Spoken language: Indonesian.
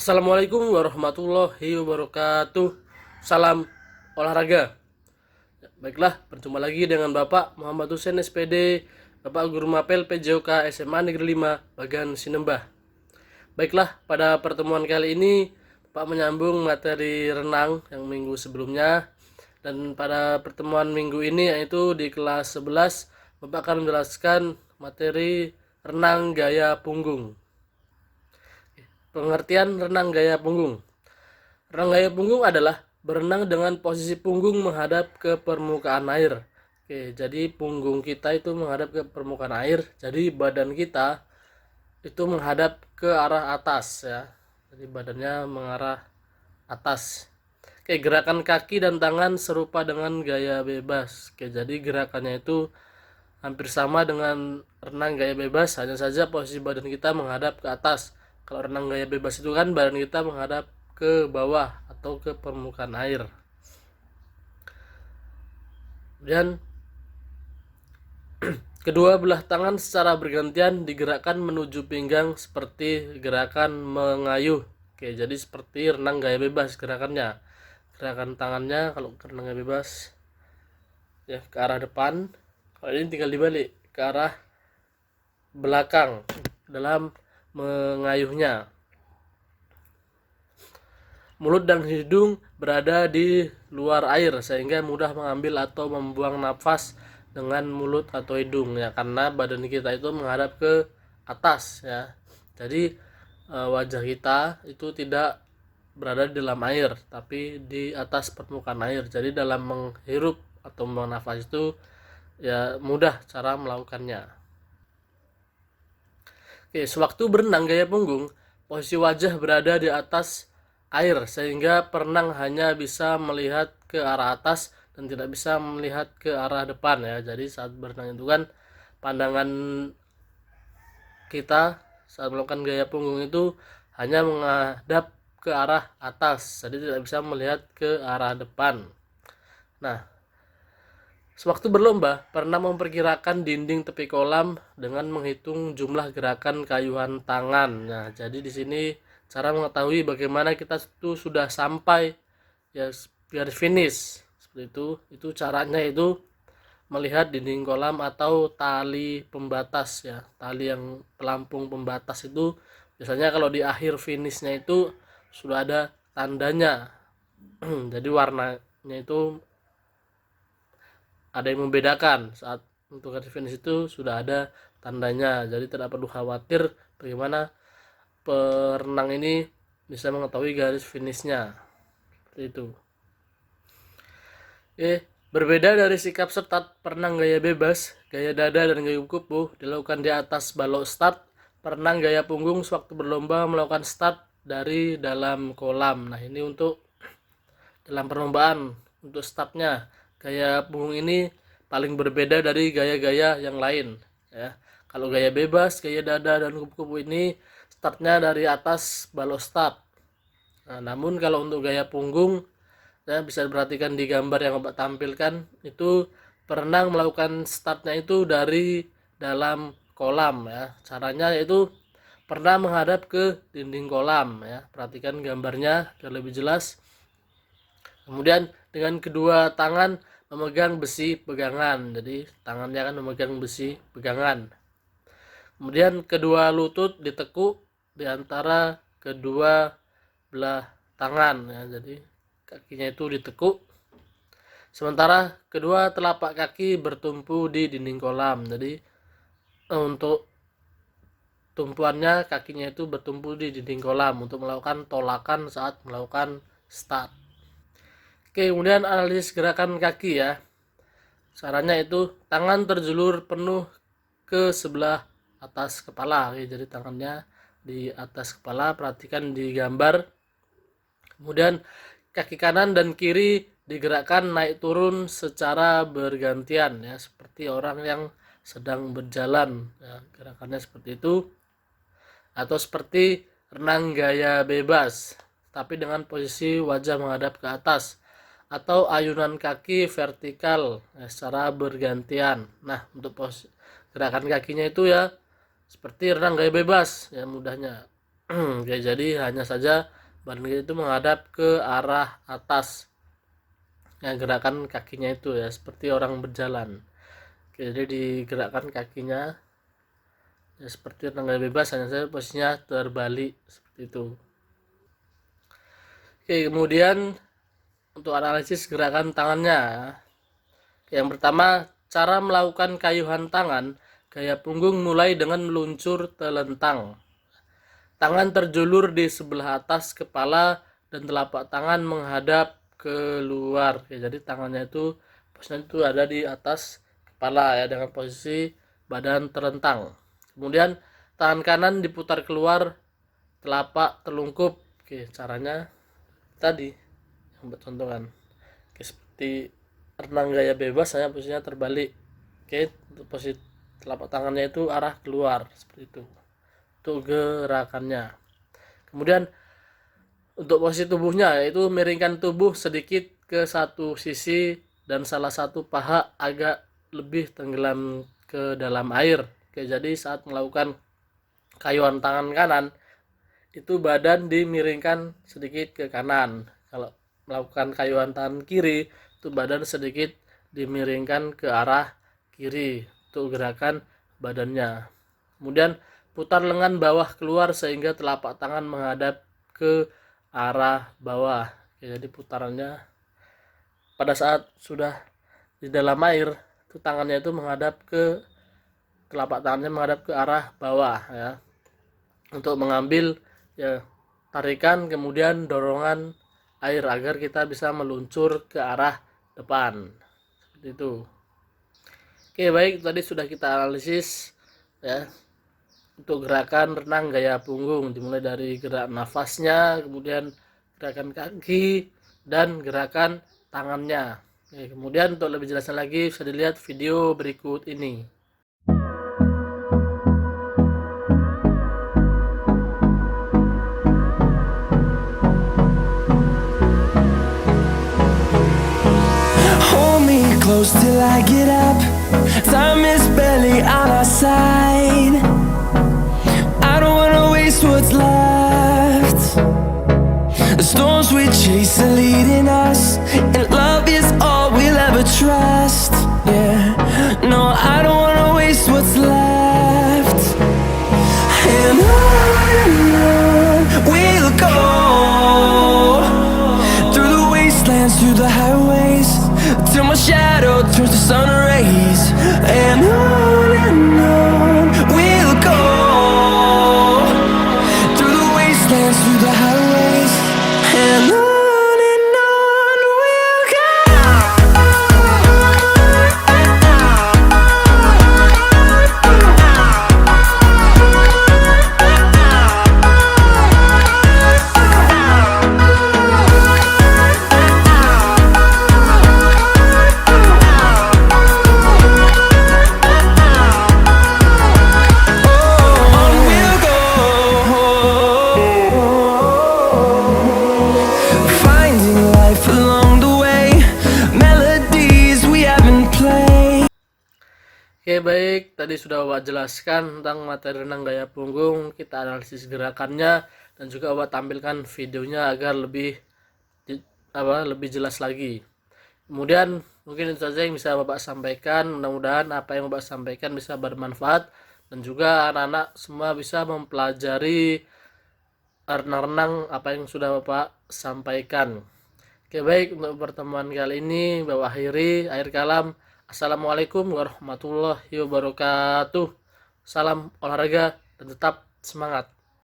Assalamualaikum warahmatullahi wabarakatuh. Salam olahraga. Baiklah, berjumpa lagi dengan Bapak Muhammad Hussein SPD, Bapak Guru Mapel PJOK SMA Negeri 5, Bagan Sinembah. Baiklah, pada pertemuan kali ini Bapak menyambung materi renang yang minggu sebelumnya. Dan pada pertemuan minggu ini, yaitu di kelas 11, Bapak akan menjelaskan materi renang gaya punggung. Pengertian renang gaya punggung. Renang gaya punggung adalah berenang dengan posisi punggung menghadap ke permukaan air. Oke, jadi punggung kita itu menghadap ke permukaan air. Jadi badan kita itu menghadap ke arah atas ya. Jadi badannya mengarah atas. Oke, gerakan kaki dan tangan serupa dengan gaya bebas. Oke, jadi gerakannya itu hampir sama dengan renang gaya bebas, hanya saja posisi badan kita menghadap ke atas. Kalau renang gaya bebas itu kan badan kita menghadap ke bawah atau ke permukaan air. Dan kedua belah tangan secara bergantian digerakkan menuju pinggang seperti gerakan mengayuh. Oke, jadi seperti renang gaya bebas gerakannya. Gerakan tangannya kalau renang gaya bebas ya ke arah depan. Kalau ini tinggal dibalik ke arah belakang dalam mengayuhnya. Mulut dan hidung berada di luar air sehingga mudah mengambil atau membuang nafas dengan mulut atau hidung ya, karena badan kita itu menghadap ke atas ya. Jadi wajah kita itu tidak berada di dalam air tapi di atas permukaan air. Jadi dalam menghirup atau membuang nafas itu ya mudah cara melakukannya. Oke, sewaktu berenang gaya punggung, posisi wajah berada di atas air sehingga perenang hanya bisa melihat ke arah atas dan tidak bisa melihat ke arah depan ya. Jadi saat berenang itu kan pandangan kita saat melakukan gaya punggung itu hanya menghadap ke arah atas, jadi tidak bisa melihat ke arah depan. Nah, sewaktu berlomba, pernah memperkirakan dinding tepi kolam dengan menghitung jumlah gerakan kayuhan tangan. Nah, jadi di sini cara mengetahui bagaimana kita itu sudah sampai ya biar finish seperti itu. Itu caranya itu melihat dinding kolam atau tali pembatas ya. Tali yang pelampung pembatas itu biasanya kalau di akhir finishnya itu sudah ada tandanya. Jadi warnanya itu ada yang membedakan saat untuk garis finish itu sudah ada tandanya, jadi tidak perlu khawatir bagaimana perenang ini bisa mengetahui garis finishnya seperti itu. Berbeda dari sikap start perenang gaya bebas, gaya dada dan gaya kupu dilakukan di atas balok start. Perenang gaya punggung sewaktu berlomba melakukan start dari dalam kolam. Nah, ini untuk dalam perlombaan untuk startnya. Gaya punggung ini paling berbeda dari gaya-gaya yang lain ya. Kalau gaya bebas, gaya dada dan kupu-kupu ini startnya dari atas balok start. Nah, namun kalau untuk gaya punggung ya, bisa diperhatikan di gambar yang Bapak tampilkan, itu perenang melakukan startnya itu dari dalam kolam ya. Caranya yaitu pernah menghadap ke dinding kolam ya. Perhatikan gambarnya biar lebih jelas. Kemudian dengan kedua tangan memegang besi pegangan, jadi tangannya akan memegang besi pegangan. Kemudian kedua lutut ditekuk di antara kedua belah tangan ya, jadi kakinya itu ditekuk. Sementara kedua telapak kaki bertumpu di dinding kolam. Jadi untuk tumpuannya kakinya itu bertumpu di dinding kolam untuk melakukan tolakan saat melakukan start. Oke, kemudian analisis gerakan kaki ya. Caranya itu tangan terjulur penuh ke sebelah atas kepala. Oke, jadi tangannya di atas kepala, perhatikan di gambar. Kemudian kaki kanan dan kiri digerakkan naik turun secara bergantian ya, seperti orang yang sedang berjalan ya, gerakannya seperti itu. Atau seperti renang gaya bebas tapi dengan posisi wajah menghadap ke atas, atau ayunan kaki vertikal ya, secara bergantian. Nah, untuk gerakan kakinya itu ya seperti renang gaya bebas ya mudahnya. Oke, jadi hanya saja badan kita itu menghadap ke arah atas. Nah, gerakan kakinya itu ya seperti orang berjalan. Oke, jadi digerakkan kakinya ya seperti renang gaya bebas, hanya saja posisinya terbalik seperti itu. Oke, kemudian untuk analisis gerakan tangannya. Yang pertama, cara melakukan kayuhan tangan. Gaya punggung mulai dengan meluncur telentang. Tangan terjulur di sebelah atas kepala dan telapak tangan menghadap keluar. Ya, jadi tangannya itu posisinya itu ada di atas kepala ya dengan posisi badan terlentang. Kemudian tangan kanan diputar keluar, telapak terlungkup. Oke, caranya tadi yang buat contohan. Oke, seperti renang gaya bebas, saya posisinya terbalik. Oke, untuk posisi telapak tangannya itu arah keluar seperti itu. Untuk gerakannya. Kemudian untuk posisi tubuhnya yaitu miringkan tubuh sedikit ke satu sisi dan salah satu paha agak lebih tenggelam ke dalam air. Oke, jadi saat melakukan kayuhan tangan kanan itu badan dimiringkan sedikit ke kanan. Kalau melakukan kayuhan tangan kiri itu badan sedikit dimiringkan ke arah kiri untuk gerakan badannya. Kemudian putar lengan bawah keluar sehingga telapak tangan menghadap ke arah bawah. Ya, jadi putarannya pada saat sudah di dalam air itu tangannya itu menghadap ke telapak tangannya menghadap ke arah bawah ya. Untuk mengambil ya tarikan kemudian dorongan air agar kita bisa meluncur ke arah depan. Seperti itu. Oke, baik, tadi sudah kita analisis ya untuk gerakan renang gaya punggung, dimulai dari gerak nafasnya, kemudian gerakan kaki dan gerakan tangannya. Oke, kemudian untuk lebih jelasnya lagi bisa dilihat video berikut ini. Hold me close till I get up. Time is barely on our side. I don't wanna waste what's left. The storms we chase are leading us, and love is all we'll ever trust. Yeah, no, I don't wanna waste what's left. And on we'll go, through the wastelands, through the highways, till my shadow turns to sun rays. And on we'll go, through the wastelands, through the highways, and on we'll go. On we'll go, finding life along the way, melodies we haven't played. Oke, baik, tadi sudah Bapak jelaskan tentang materi renang gaya punggung, kita analisis gerakannya dan juga Bapak tampilkan videonya agar lebih lebih jelas lagi. Kemudian mungkin itu saja yang bisa Bapak sampaikan. Mudah-mudahan apa yang Bapak sampaikan bisa bermanfaat dan juga anak-anak semua bisa mempelajari renang-renang apa yang sudah Bapak sampaikan. Oke, baik, untuk pertemuan kali ini Bapak akhiri. Akhir kalam, assalamualaikum warahmatullahi wabarakatuh. Salam olahraga dan tetap semangat.